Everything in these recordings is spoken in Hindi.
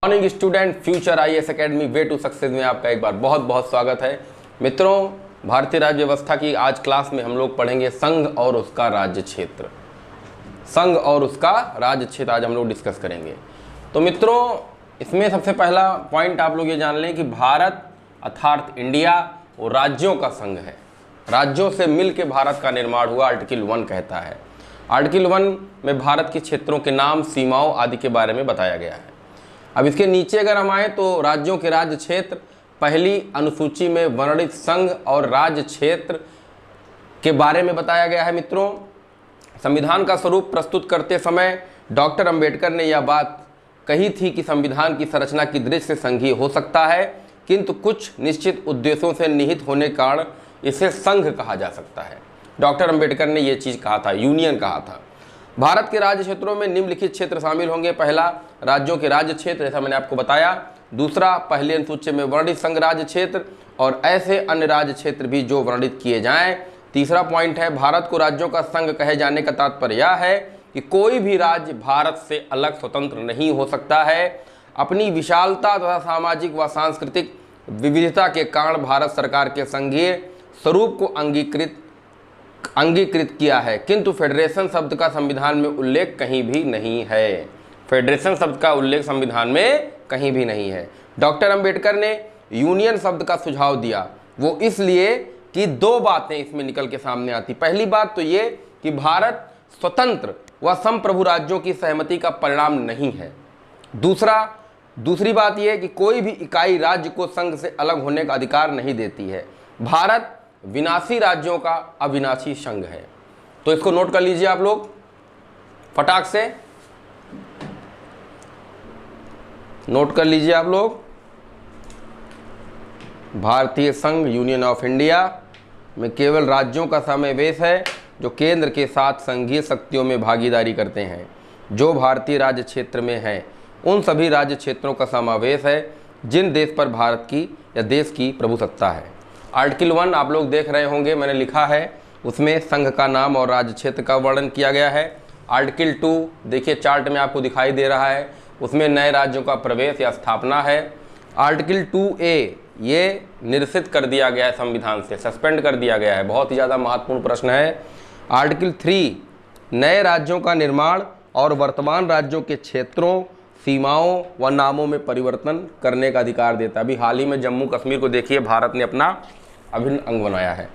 Morning student, future IAS academy way to success में आपका एक बार बहुत बहुत स्वागत है। मित्रों, भारतीय राज्य व्यवस्था की आज क्लास में हम लोग पढ़ेंगे संघ और उसका राज्य क्षेत्र। संघ और उसका राज्य क्षेत्र आज हम लोग डिस्कस करेंगे। तो मित्रों, इसमें सबसे पहला पॉइंट आप लोग ये जान लें कि भारत अर्थात इंडिया वो राज्यों का संघ है। राज्यों से मिल के भारत का निर्माण हुआ, आर्टिकल 1 कहता है। आर्टिकल 1 में भारत के क्षेत्रों के नाम, सीमाओं आदि के बारे में बताया गया है। अब इसके नीचे अगर हम आए तो राज्यों के राज्य क्षेत्र पहली अनुसूची में वर्णित संघ और राज्य क्षेत्र के बारे में बताया गया है। मित्रों, संविधान का स्वरूप प्रस्तुत करते समय डॉक्टर अंबेडकर ने यह बात कही थी कि संविधान की संरचना की दृष्टि से संघीय हो सकता है, किंतु कुछ निश्चित उद्देश्यों से निहित होने के कारण इसे संघ कहा जा सकता है। डॉक्टर अंबेडकर ने यह चीज़ कहा था, यूनियन कहा था। भारत के राज्य क्षेत्रों में निम्नलिखित क्षेत्र शामिल होंगे। पहला, राज्यों के राज्य क्षेत्र, जैसा मैंने आपको बताया। दूसरा, पहली अनुसूची में वर्णित संघ राज्य क्षेत्र और ऐसे अन्य राज्य क्षेत्र भी जो वर्णित किए जाएं। तीसरा पॉइंट है, भारत को राज्यों का संघ कहे जाने का तात्पर्य यह है कि कोई भी राज्य भारत से अलग स्वतंत्र नहीं हो सकता है। अपनी विशालता तथा सामाजिक व सांस्कृतिक विविधता के कारण भारत सरकार के संघीय स्वरूप को अंगीकृत किया है, किंतु फेडरेशन शब्द का संविधान में उल्लेख कहीं भी नहीं है। फेडरेशन शब्द का उल्लेख संविधान में कहीं भी नहीं है। डॉक्टर अंबेडकर ने यूनियन शब्द का सुझाव दिया, वो इसलिए कि दो बातें इसमें निकल के सामने आती। पहली बात तो ये कि भारत स्वतंत्र व संप्रभु राज्यों की सहमति का परिणाम नहीं है। दूसरी बात यह कि कोई भी इकाई राज्य को संघ से अलग होने का अधिकार नहीं देती है। भारत विनाशी राज्यों का अविनाशी संघ है। तो इसको नोट कर लीजिए आप लोग फटाक से, नोट कर लीजिए आप लोग। भारतीय संघ, यूनियन ऑफ इंडिया में केवल राज्यों का समावेश है जो केंद्र के साथ संघीय शक्तियों में भागीदारी करते हैं। जो भारतीय राज्य क्षेत्र में हैं उन सभी राज्य क्षेत्रों का समावेश है जिन देश पर भारत की या देश की प्रभुसत्ता है। आर्टिकल 1 आप लोग देख रहे होंगे, मैंने लिखा है, उसमें संघ का नाम और राज्य क्षेत्र का वर्णन किया गया है। आर्टिकल 2 देखिए चार्ट में आपको दिखाई दे रहा है, उसमें नए राज्यों का प्रवेश या स्थापना है। आर्टिकल 2A ये निरसित कर दिया गया है, संविधान से सस्पेंड कर दिया गया है। बहुत ही ज़्यादा महत्वपूर्ण प्रश्न है। आर्टिकल 3 नए राज्यों का निर्माण और वर्तमान राज्यों के क्षेत्रों, सीमाओं व नामों में परिवर्तन करने का अधिकार देता है। अभी हाल ही में जम्मू कश्मीर को देखिए, भारत ने अपना अभिन्न अंग बनाया है।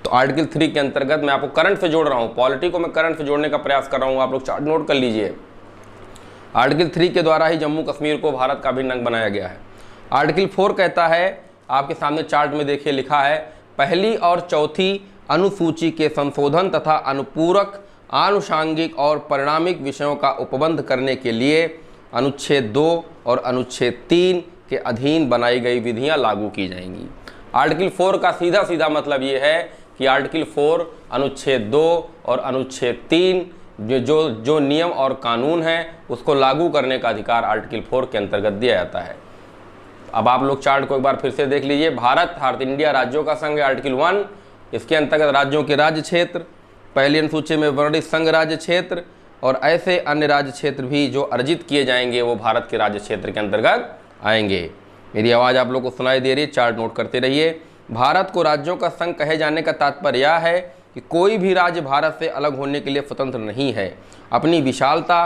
तो आर्टिकल 3 के अंतर्गत मैं आपको करंट से जोड़ रहा हूँ, पॉलिटी को मैं करंट से जोड़ने का प्रयास कर रहा हूँ, आप लोग चार्ट नोट कर लीजिए। आर्टिकल 3 के द्वारा ही जम्मू कश्मीर को भारत का अभिन्न अंग बनाया गया है। आर्टिकल 4 कहता है, आपके सामने चार्ट में देखिए लिखा है, पहली और चौथी अनुसूची के संशोधन तथा अनुपूरक, आनुषांगिक और परिणामिक विषयों का उपबंध करने के लिए अनुच्छेद 2 और अनुच्छेद 3 के अधीन बनाई गई विधियां लागू की जाएंगी। आर्टिकल 4 का सीधा सीधा मतलब ये है कि आर्टिकल 4 अनुच्छेद 2 और अनुच्छेद 3 जो नियम और कानून हैं उसको लागू करने का अधिकार आर्टिकल 4 के अंतर्गत दिया जाता है। अब आप लोग चार्ट को एक बार फिर से देख लीजिए। भारत अर्थात इंडिया राज्यों का संघ है, आर्टिकल 1, इसके अंतर्गत राज्यों के राज्य क्षेत्र, पहली अनुसूची में वर्णित संघ राज्य क्षेत्र और ऐसे अन्य राज्य क्षेत्र भी जो अर्जित किए जाएंगे वो भारत के राज्य क्षेत्र के अंतर्गत आएंगे। मेरी आवाज़ आप लोग को सुनाई दे रही है, चार्ट नोट करते रहिए। भारत को राज्यों का संघ कहे जाने का तात्पर्य यह है कि कोई भी राज्य भारत से अलग होने के लिए स्वतंत्र नहीं है। अपनी विशालता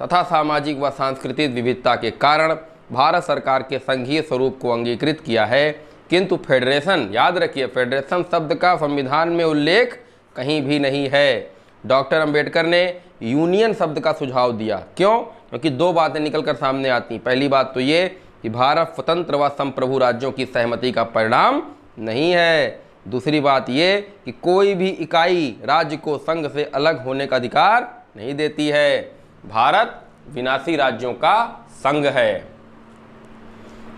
तथा सामाजिक व सांस्कृतिक विविधता के कारण भारत सरकार के संघीय स्वरूप को अंगीकृत किया है, किंतु फेडरेशन, याद रखिए, फेडरेशन शब्द का संविधान में उल्लेख कहीं भी नहीं है। डॉक्टर अंबेडकर ने यूनियन शब्द का सुझाव दिया। क्यों? क्योंकि दो बातें निकलकर सामने आती। पहली बात तो ये कि भारत स्वतंत्र व संप्रभु राज्यों की सहमति का परिणाम नहीं है। दूसरी बात ये कि कोई भी इकाई राज्य को संघ से अलग होने का अधिकार नहीं देती है। भारत विनाशी राज्यों का संघ है।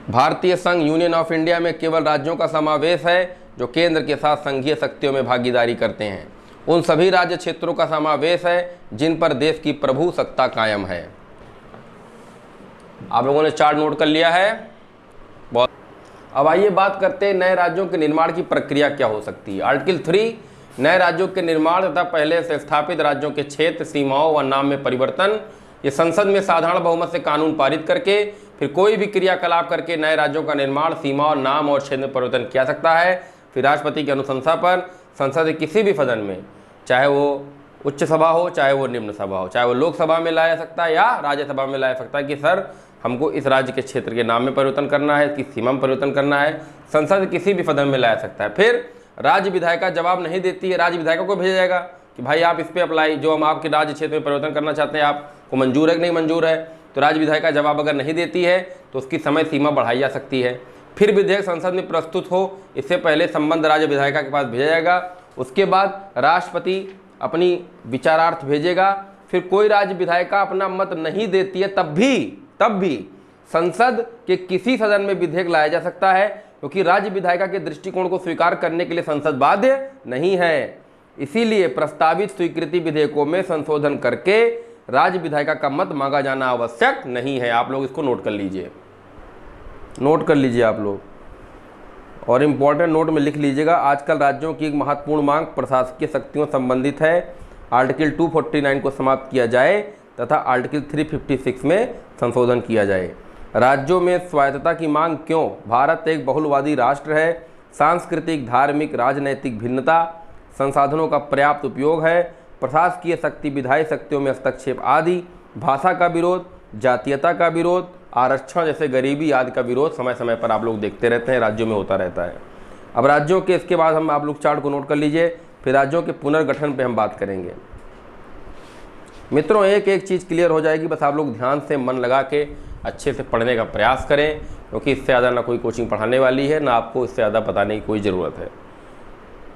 भारतीय संघ, यूनियन ऑफ इंडिया में केवल राज्यों का समावेश है जो केंद्र के साथ संघीय शक्तियों में भागीदारी करते हैं। उन सभी राज्य क्षेत्रों का समावेश है जिन पर देश की प्रभु सत्ता कायम है। आप लोगों ने चार्ट नोट कर लिया है? बहुत। अब आइए बात करते हैं नए राज्यों के निर्माण की प्रक्रिया क्या हो सकती है। आर्टिकल 3 नए राज्यों के निर्माण तथा पहले से स्थापित राज्यों के क्षेत्र, सीमाओं व नाम में परिवर्तन। ये संसद में साधारण बहुमत से कानून पारित करके फिर कोई भी क्रियाकलाप करके नए राज्यों का निर्माण, सीमा और नाम और क्षेत्र में परिवर्तन किया सकता है। फिर राष्ट्रपति की अनुशंसा पर संसद के किसी भी सदन में, चाहे वो उच्च सभा हो, चाहे वो निम्न सभा हो, चाहे वो लोकसभा में लाया जा सकता है या राज्यसभा में लाया जा सकता है कि सर हमको इस राज्य के क्षेत्र के नाम में परिवर्तन करना है, इसकी सीमा में परिवर्तन करना है, संसद किसी भी सदन में लाया सकता है। फिर राज्य विधायिका जवाब नहीं देती है, राज्य विधायिका को भेजा जाएगा कि भाई आप इस पर अप्लाई, जो हम आपके राज्य क्षेत्र में परिवर्तन करना चाहते हैं आपको मंजूर है कि नहीं मंजूर है। तो राज्य विधायिका जवाब अगर नहीं देती है तो उसकी समय सीमा बढ़ाई जा सकती है। फिर विधेयक संसद में प्रस्तुत हो, इससे पहले संबंध राज्य विधायिका के पास भेजा जाएगा। उसके बाद राष्ट्रपति अपनी विचारार्थ भेजेगा। फिर कोई राज्य विधायिका अपना मत नहीं देती है, तब भी संसद के किसी सदन में विधेयक लाया जा सकता है, क्योंकि राज्य विधायिका के दृष्टिकोण को स्वीकार करने के लिए संसद बाध्य नहीं है। इसीलिए प्रस्तावित स्वीकृति विधेयकों में संशोधन करके राज्य विधायिका का मत मांगा जाना आवश्यक नहीं है। आप लोग इसको नोट कर लीजिए, आप लोग, और इम्पोर्टेंट नोट में लिख लीजिएगा। आजकल राज्यों की एक महत्वपूर्ण मांग प्रशासकीय शक्तियों संबंधित है। आर्टिकल 249 को समाप्त किया जाए तथा आर्टिकल 356 में संशोधन किया जाए। राज्यों में स्वायत्तता की मांग क्यों? भारत एक बहुलवादी राष्ट्र है। सांस्कृतिक, धार्मिक, राजनैतिक भिन्नता, संसाधनों का पर्याप्त उपयोग है, प्रशासकीय शक्ति, विधायी शक्तियों में हस्तक्षेप आदि, भाषा का विरोध, जातीयता का विरोध, आरक्षण जैसे गरीबी आदि का विरोध समय समय पर आप लोग देखते रहते हैं, राज्यों में होता रहता है। अब राज्यों के, इसके बाद हम आप लोग चार्ट को नोट कर लीजिए, फिर राज्यों के पुनर्गठन पे हम बात करेंगे। मित्रों एक एक चीज़ क्लियर हो जाएगी, बस आप लोग ध्यान से मन लगा के अच्छे से पढ़ने का प्रयास करें, क्योंकि इससे ज़्यादा ना कोई कोचिंग पढ़ाने वाली है, ना आपको इससे ज़्यादा बताने की कोई ज़रूरत है।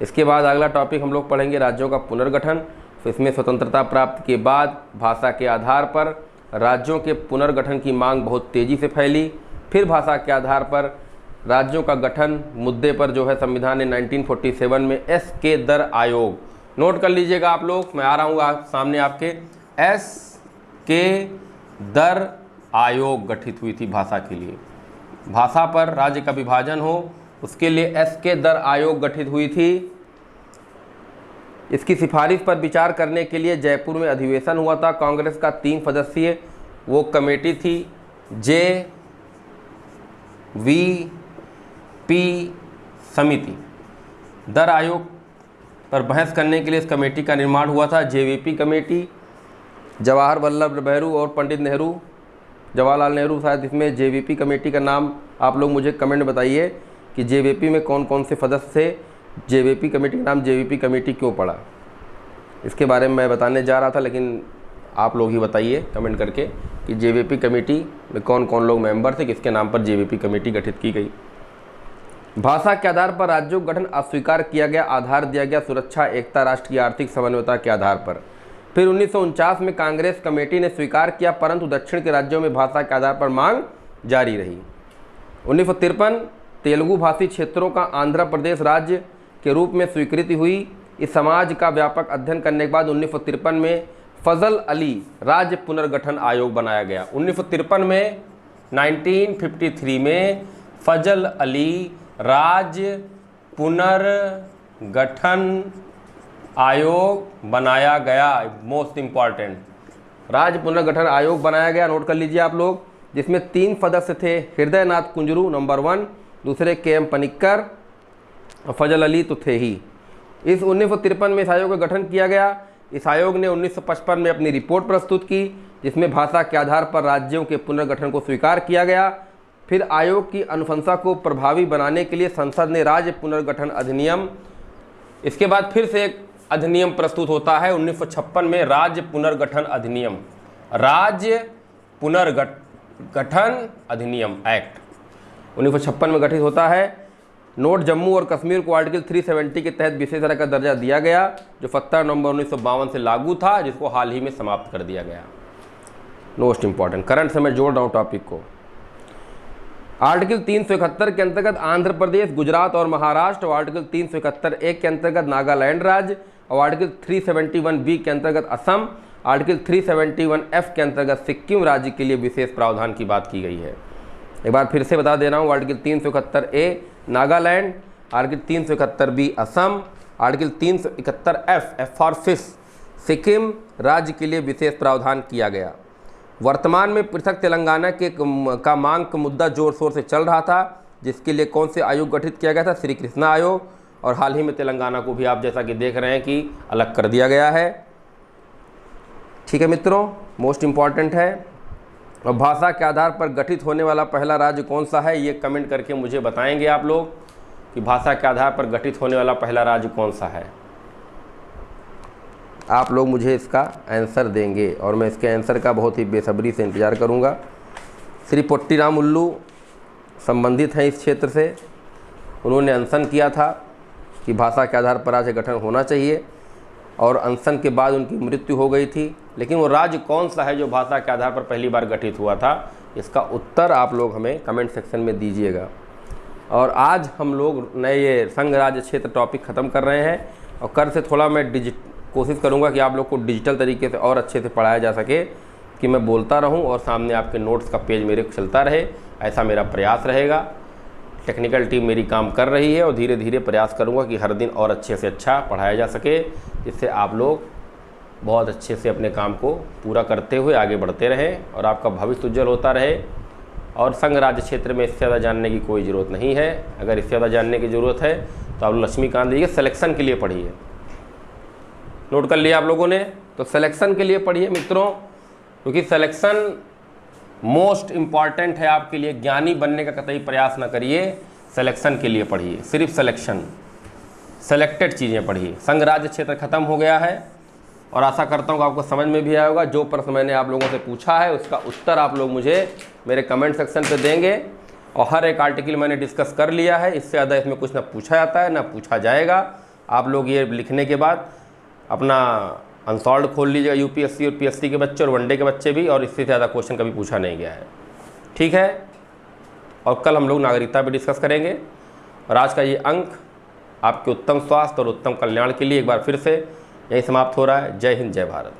इसके बाद अगला टॉपिक हम लोग पढ़ेंगे राज्यों का पुनर्गठन। तो इसमें स्वतंत्रता प्राप्ति के बाद भाषा के आधार पर राज्यों के पुनर्गठन की मांग बहुत तेज़ी से फैली। फिर भाषा के आधार पर राज्यों का गठन मुद्दे पर जो है संविधान ने 1947 में एस.के. दर आयोग, नोट कर लीजिएगा आप लोग, मैं आ रहा हूँ सामने आपके, एस.के. दर आयोग गठित हुई थी भाषा के लिए। भाषा पर राज्य का विभाजन हो उसके लिए एस.के. दर आयोग गठित हुई थी। इसकी सिफारिश पर विचार करने के लिए जयपुर में अधिवेशन हुआ था। कांग्रेस का 3 सदस्यीय वो कमेटी थी, जे.वी.पी. समिति। दर आयोग पर बहस करने के लिए इस कमेटी का निर्माण हुआ था, जे.वी.पी. कमेटी। जवाहर वल्लभ नेहरू और पंडित नेहरू, जवाहरलाल नेहरू शायद इसमें जे.वी.पी. कमेटी का नाम, आप लोग मुझे कमेंट बताइए कि जे.वी.पी. में कौन कौन से सदस्य थे, जे.वी.पी. कमेटी का नाम जे.वी.पी. कमेटी क्यों पड़ा, इसके बारे में मैं बताने जा रहा था, लेकिन आप लोग ही बताइए कमेंट करके कि जे.वी.पी. कमेटी में कौन कौन लोग मेंबर थे, किसके नाम पर जे.वी.पी. कमेटी गठित की गई। भाषा के आधार पर राज्यों का गठन अस्वीकार किया गया, आधार दिया गया सुरक्षा, एकता, राष्ट्र की आर्थिक समन्वयता के आधार पर। फिर 1949 में कांग्रेस कमेटी ने स्वीकार किया, परंतु दक्षिण के राज्यों में भाषा के आधार पर मांग जारी रही। 1953 तेलुगु भाषी क्षेत्रों का आंध्र प्रदेश राज्य के रूप में स्वीकृति हुई। इस समाज का व्यापक अध्ययन करने के बाद 1953 में फजल अली राज्य पुनर्गठन आयोग बनाया गया। 1953 में फजल अली राज्य पुनर्गठन आयोग बनाया गया। मोस्ट इम्पॉर्टेंट, राज्य पुनर्गठन आयोग बनाया गया, नोट कर लीजिए आप लोग, जिसमें 3 सदस्य थे, हृदयनाथ कुंजरू नंबर 1, दूसरे के.एम. पनिक्कर, फजल अली तो थे ही। इस 1953 में इस आयोग का गठन किया गया। इस आयोग ने 1955 में अपनी रिपोर्ट प्रस्तुत की, जिसमें भाषा के आधार पर राज्यों के पुनर्गठन को स्वीकार किया गया। फिर आयोग की अनुशंसा को प्रभावी बनाने के लिए संसद ने राज्य पुनर्गठन अधिनियम, इसके बाद फिर से एक अधिनियम प्रस्तुत होता है 1956 में, राज्य पुनर्गठन अधिनियम, राज्य पुनर्गठन अधिनियम एक्ट 1956 में गठित होता है। नोट, जम्मू और कश्मीर को आर्टिकल 370 के तहत विशेष राज्य का दर्जा दिया गया, जो 17 नवंबर 1952 से लागू था, जिसको हाल ही में समाप्त कर दिया गया। मोस्ट इंपॉर्टेंट, करंट से मैं जोड़ रहा हूँ टॉपिक को। आर्टिकल 371 के अंतर्गत आंध्र प्रदेश, गुजरात और महाराष्ट्र, और आर्टिकल 371(1) के अंतर्गत नागालैंड राज्य, और आर्टिकल 371(b) के अंतर्गत असम, आर्टिकल 371(f) के अंतर्गत सिक्किम राज्य के लिए विशेष प्रावधान की बात की गई है। एक बार फिर से बता दे रहा हूँ, article 371(a) Nagaland, article 371(b) Assam, article 371(f) for fish Sikkim राज्य के लिए विशेष प्रावधान किया गया। वर्तमान में पृथक तेलंगाना का मांग का मुद्दा जोर शोर से चल रहा था, जिसके लिए कौन से आयोग गठित किया गया था? श्री कृष्णा आयोग। और हाल ही में तेलंगाना को भी आप जैसा कि देख रहे हैं कि अलग कर दिया गया है। ठीक है मित्रों, मोस्ट इम्पॉर्टेंट है। और भाषा के आधार पर गठित होने वाला पहला राज्य कौन सा है? ये कमेंट करके मुझे बताएंगे आप लोग कि भाषा के आधार पर गठित होने वाला पहला राज्य कौन सा है। आप लोग मुझे इसका आंसर देंगे और मैं इसके आंसर का बहुत ही बेसब्री से इंतज़ार करूंगा। श्री पोट्टी राम उल्लू संबंधित हैं इस क्षेत्र से। उन्होंने अनशन किया था कि भाषा के आधार पर राज्य गठन होना चाहिए और अनशन के बाद उनकी मृत्यु हो गई थी। लेकिन वो राज्य कौन सा है जो भाषा के आधार पर पहली बार गठित हुआ था? इसका उत्तर आप लोग हमें कमेंट सेक्शन में दीजिएगा। और आज हम लोग नए ये संघ राज्य क्षेत्र टॉपिक ख़त्म कर रहे हैं और कल से थोड़ा मैं कोशिश करूंगा कि आप लोग को डिजिटल तरीके से और अच्छे से पढ़ाया जा सके, कि मैं बोलता रहूं और सामने आपके नोट्स का पेज मेरे चलता रहे। ऐसा मेरा प्रयास रहेगा। टेक्निकल टीम मेरी काम कर रही है और धीरे धीरे प्रयास करूंगा कि हर दिन और अच्छे से अच्छा पढ़ाया जा सके, जिससे आप लोग बहुत अच्छे से अपने काम को पूरा करते हुए आगे बढ़ते रहें और आपका भविष्य उज्जवल होता रहे। और संघ राज्य क्षेत्र में इससे ज़्यादा जानने की कोई ज़रूरत नहीं है। अगर इससे ज़्यादा जानने की ज़रूरत है तो आप लक्ष्मीकांत जी के सिलेक्शन के लिए पढ़िए। नोट कर लिया आप लोगों ने? तो सिलेक्शन के लिए पढ़िए मित्रों, क्योंकि सिलेक्शन मोस्ट इम्पॉर्टेंट है आपके लिए। ज्ञानी बनने का कतई प्रयास ना करिए, सिलेक्शन के लिए पढ़िए। सिर्फ सिलेक्शन, सेलेक्टेड चीज़ें पढ़िए। संघ राज्य क्षेत्र खत्म हो गया है और आशा करता हूँ कि आपको समझ में भी आया होगा। जो प्रश्न मैंने आप लोगों से पूछा है उसका उत्तर आप लोग मुझे मेरे कमेंट सेक्शन पे देंगे। और हर एक आर्टिकल मैंने डिस्कस कर लिया है। इससे ज़्यादा इसमें कुछ ना पूछा जाता है ना पूछा जाएगा। आप लोग ये लिखने के बाद अपना अनसॉल्व खोल लीजिएगा, यूपीएससी और पीएससी के बच्चे और वनडे के बच्चे भी, और इससे ज़्यादा क्वेश्चन कभी पूछा नहीं गया है। ठीक है, और कल हम लोग नागरिकता पे डिस्कस करेंगे। और आज का ये अंक आपके उत्तम स्वास्थ्य और उत्तम कल्याण के लिए एक बार फिर से यही समाप्त हो रहा है। जय हिंद, जय भारत।